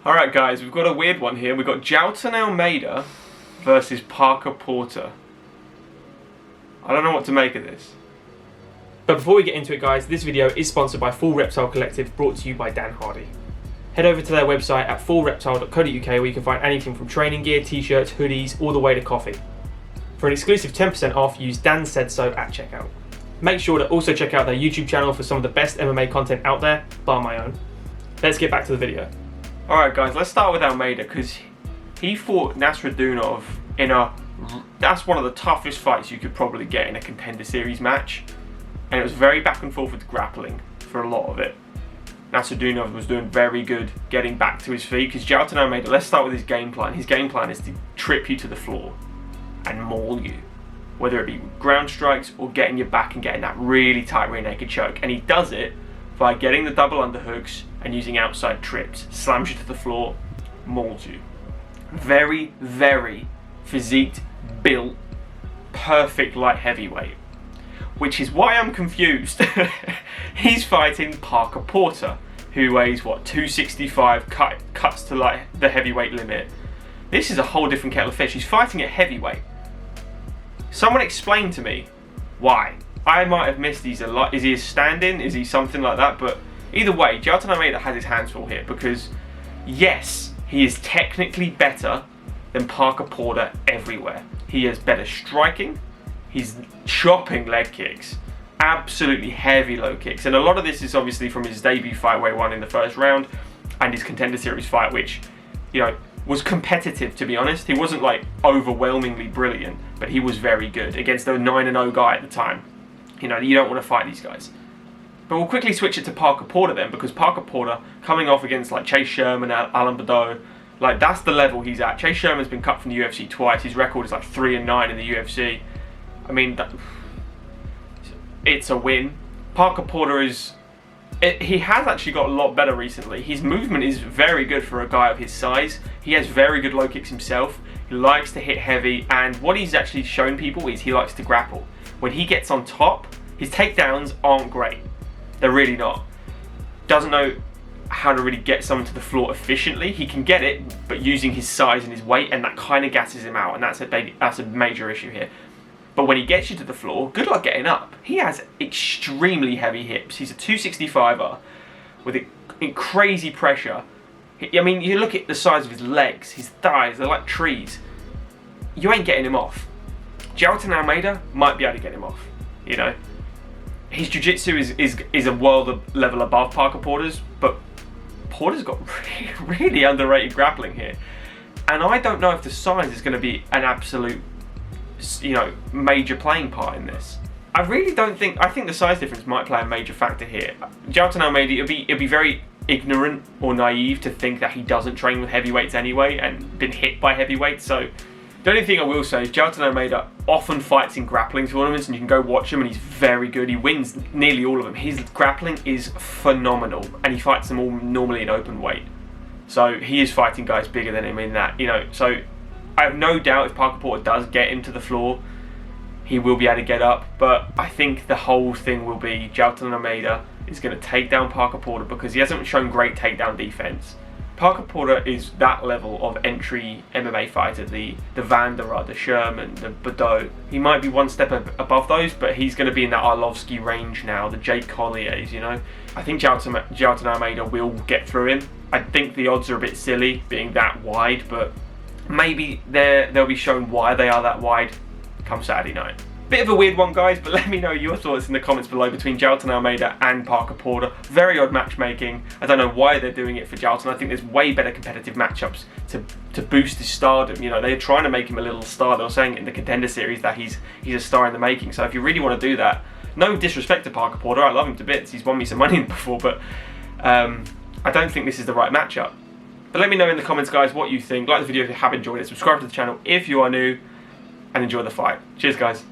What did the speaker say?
Alright guys, we've got a weird one here. We've got Jailton Almeida versus Parker Porter. I don't know what to make of this. But before we get into it guys, this video is sponsored by Full Reptile Collective, brought to you by Dan Hardy. Head over to their website at fullreptile.co.uk where you can find anything from training gear, t-shirts, hoodies, all the way to coffee. For an exclusive 10% off, use Dan Said So at checkout. Make sure to also check out their YouTube channel for some of the best MMA content out there, bar my own. Let's get back to the video. Alright guys, let's start with Almeida because he fought Nasrudinov in that's one of the toughest fights you could probably get in a Contender Series match. And it was very back and forth with grappling for a lot of it. Nasrudinov was doing very good getting back to his feet because Jailton Almeida, let's start with his game plan. His game plan is to trip you to the floor and maul you. Whether it be ground strikes or getting your back and getting that really tight rear naked choke. And he does it by getting the double underhooks and using outside trips. Slams you to the floor, mauls you. Very, very physique built, perfect light heavyweight. Which is why I'm confused. He's fighting Parker Porter, who weighs what, 265, cuts to like the heavyweight limit. This is a whole different kettle of fish. He's fighting at heavyweight. Someone explain to me why. I might have missed these a lot. Is he a stand-in? Is he something like that? But either way, Jailton Almeida has his hands full here because yes, he is technically better than Parker Porter everywhere. He has better striking. He's chopping leg kicks, absolutely heavy low kicks, and a lot of this is obviously from his debut fight where he won in the first round, and his Contender Series fight, which, you know, was competitive to be honest. He wasn't like overwhelmingly brilliant, but he was very good against the 9-0 guy at the time. You know, you don't want to fight these guys. But we'll quickly switch it to Parker Porter then, because Parker Porter coming off against like Chase Sherman, Alan Badaut, like that's the level he's at. Chase Sherman's been cut from the UFC twice. His record is like 3-9 in the UFC. I mean, it's a win. Parker Porter he has actually got a lot better recently. His movement is very good for a guy of his size. He has very good low kicks himself. He likes to hit heavy, and what he's actually shown people is he likes to grapple. When he gets on top, his takedowns aren't great. They're really not. Doesn't know how to really get someone to the floor efficiently. He can get it, but using his size and his weight, and that kind of gasses him out, and that's a major issue here. But when he gets you to the floor, good luck getting up. He has extremely heavy hips. He's a 265er with crazy pressure. I mean, you look at the size of his legs, his thighs, they're like trees. You ain't getting him off. Jailton Almeida might be able to get him off, you know. His jiu-jitsu is a world level above Parker Porter's, but Porter's got really underrated grappling here. And I don't know if the size is going to be an absolute, you know, major playing part in this. I really don't think. I think the size difference might play a major factor here. Jailton Almeida, it'd be very ignorant or naive to think that he doesn't train with heavyweights anyway and been hit by heavyweights. So the only thing I will say is Jailton Almeida often fights in grappling tournaments, and you can go watch him, and he's very good. He wins nearly all of them. His grappling is phenomenal, and he fights them all normally in open weight. So he is fighting guys bigger than him in that, you know. So I have no doubt if Parker Porter does get him to the floor, he will be able to get up. But I think the whole thing will be Jailton Almeida is going to take down Parker Porter because he hasn't shown great takedown defense. Parker Porter is that level of entry MMA fighter, the Vanderer, the Sherman, the Badaut. He might be one step above those, but he's going to be in that Arlovsky range now, the Jake Colliers, you know. I think Jailton Almeida will get through him. I think the odds are a bit silly being that wide, but maybe they'll be shown why they are that wide come Saturday night. Bit of a weird one, guys, but let me know your thoughts in the comments below between Jailton Almeida and Parker Porter. Very odd matchmaking. I don't know why they're doing it for Jailton. I think there's way better competitive matchups to boost his stardom. You know, they're trying to make him a little star. They were saying in the Contender Series that he's a star in the making. So if you really want to do that, no disrespect to Parker Porter, I love him to bits. He's won me some money before, but I don't think this is the right matchup. But let me know in the comments, guys, what you think. Like the video if you have enjoyed it. Subscribe to the channel if you are new, and enjoy the fight. Cheers, guys.